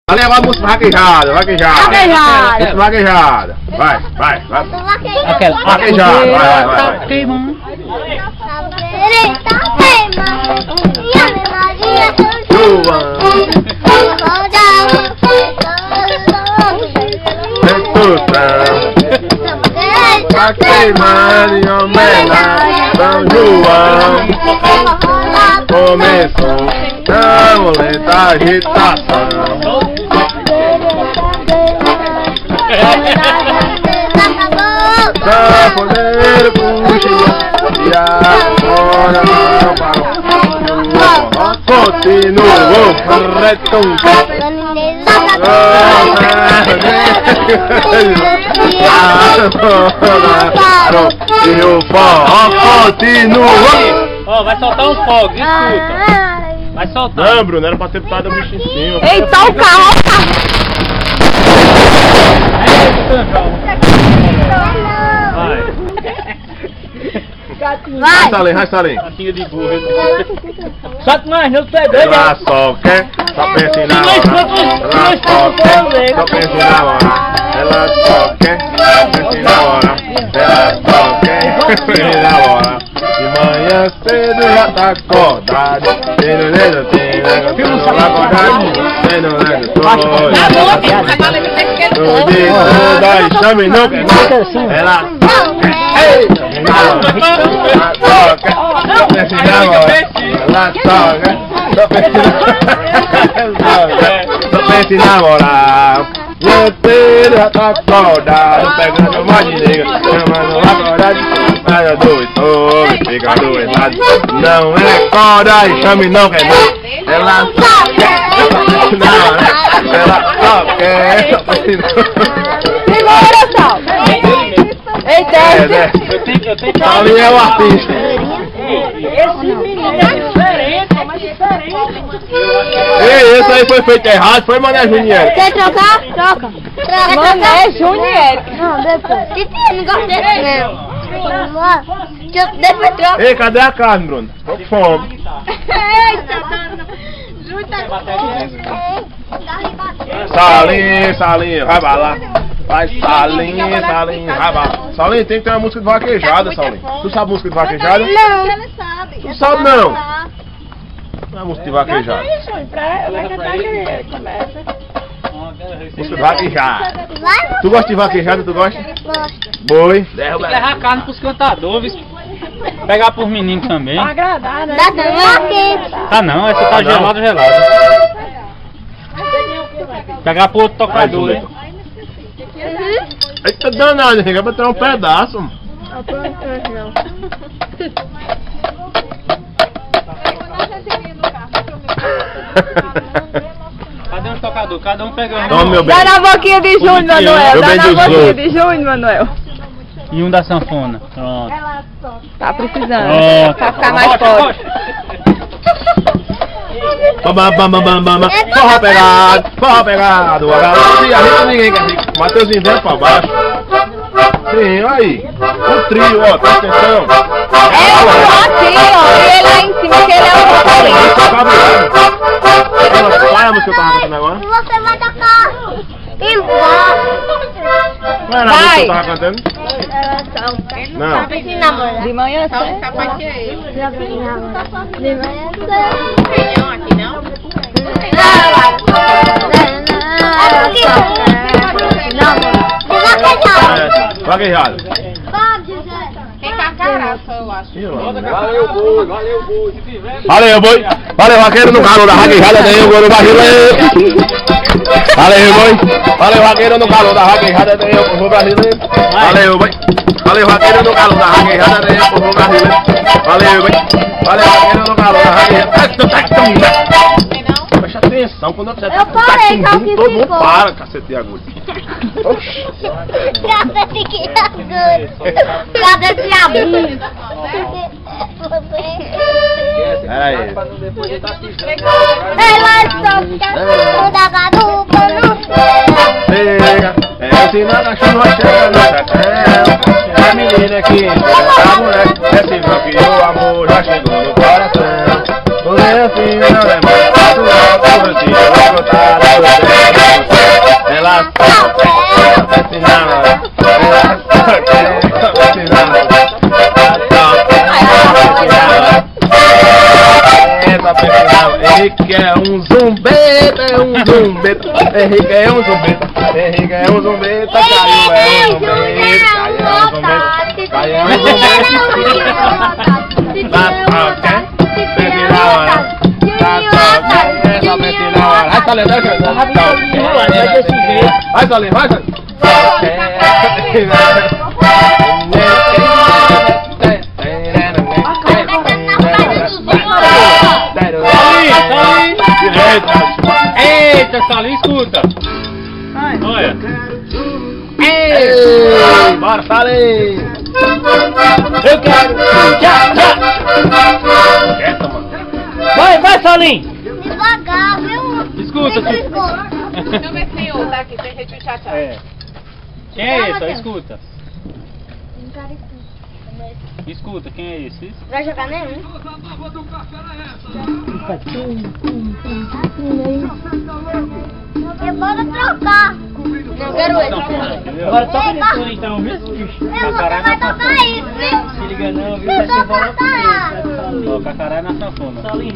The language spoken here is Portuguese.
Ali agora música vaquejada, vaquejada. Vaquejada. Isso, vaquejada. Vai. Aquela. Vaquejada, vai. Tá queimando. Tá queimando em homenagem São João. Começou a lenta agitação. Sanfoneiro puxa e agora não para. Continuou retom. E o forró continua. Ó, vai soltar um fogo, escuta. Vai soltar. Não, Bruno, era pra ter botado o bicho em cima. Eita, o carro! Vai, Salim. Patinha de burro. Solta mais, não pegou. Ela só quer, só pensa em namorar. Ela só quer, só pensa em namorar. Ela só quer, só pensa em namorar. Ela só quer, pensa em namorar. De manhã cedo já tá acordado. No dia da chame não quer mais. Ela só pensa em namorar. Meu filho já tá acordado, pegando uma de nega, chamando acordado, mas eu doido, fica doidado. Não é corda e chame não quer mais. Ela só quer, não, ela só quer, só pensa em namorar. Segura, Sal! Eita, Eu tenho Ali é o artista. Esse menino é diferente, mas diferente. Ei, esse aí foi feito errado, foi Mané Juniel. quer trocar? Troca. Mané Juniel. Não, depois. Eu não gosto desse não. Depois troca. Ei, cadê a carne, Bruno? Tô com fome. Salinho, vai balar. Vai, Salinho, vai balar. Salinho, tem que ter uma música de vaquejada, Salinho. Tu sabe música de vaquejada? Não. Ele sabe. Tu sabe não? Não é música de vaquejada. Música de vaquejada. Tu gosta de vaquejada, tu gosta? Gosto. Boi. Levar a carne pros cantadores. Pegar pros meninos também. Agradar, né? Dá também. Tá não, essa tá gelada. Pegar pro outro tocador, hein? Eita danado, chega pra ter um pedaço. Não. Cadê os tocadores? Cada um pegando. Toma, meu bem. Dá na boquinha de Júnior, Manuel. Meu Dá bem na dos boquinha outros. de Júnior, Manuel. E um da sanfona. Pronto. Tá precisando. Pronto. Pra ficar mais forte. Forró pegado, a galera ninguém quer ficar. Mateuzinho dentro pra baixo. Sim, olha aí. O trio, ó, presta atenção. É o assim, ó. E ele lá em cima, que ele é o vocalista. Qual é a música que eu tava cantando agora? Você vai tocar embaixo. Qual era a música que eu tava cantando? Não. De manhã cedo. De manhã cedo. Aqui não? Vaquejado. Tem cacaraça, eu acho. Valeu, boi. Valeu, vaqueiro no calor da vaquejada, tem o gol brasileiro. Valeu, boi. Valeu, vaqueiro no calor da vaquejada, tem o povo brasileiro. Valeu, boi. Valeu, vaqueiro no calor da vaquejada, tem o povo brasileiro. Valeu, boi. Valeu, vaqueiro no calor da vaquejada. Presta atenção, quando eu disser parei, todo mundo para, cacete de agulha. Oxi. Cadê esse abuso? Aí. Ela só da garupa no céu. Chega, é sinal da chuva chega no céu. A menina que a mulher, é sinal que o amor já chegou no coração. O meu filho não é mais, a tua porra, eu vou botar no céu. Henrique é um zumbeta, é um zumbeta. Henrique é um zumbeta. Henrique é um zumbeta. Caiu é um zumbeta. Caiu é um zumbeta. Vai, Salim, vai, Salim, vai, Salim. Eita, Salim, escuta. Olha. Ei, bora, Salim. Eu quero. Quieta, mano. Vai, Salim. Devagar, viu? Escuta. Deixa eu ver se tem outro aqui, tem gente chachá. É. Quem é esse? Ó, escuta. Escuta, quem é esse? Vai jogar nenhum? Eu vou trocar. Não quero esse. Agora toca nesse então, viu? Você vai tocar isso, viu? Se liga não, viu? Eu vou cantar. Ó, Cacará na sanfona.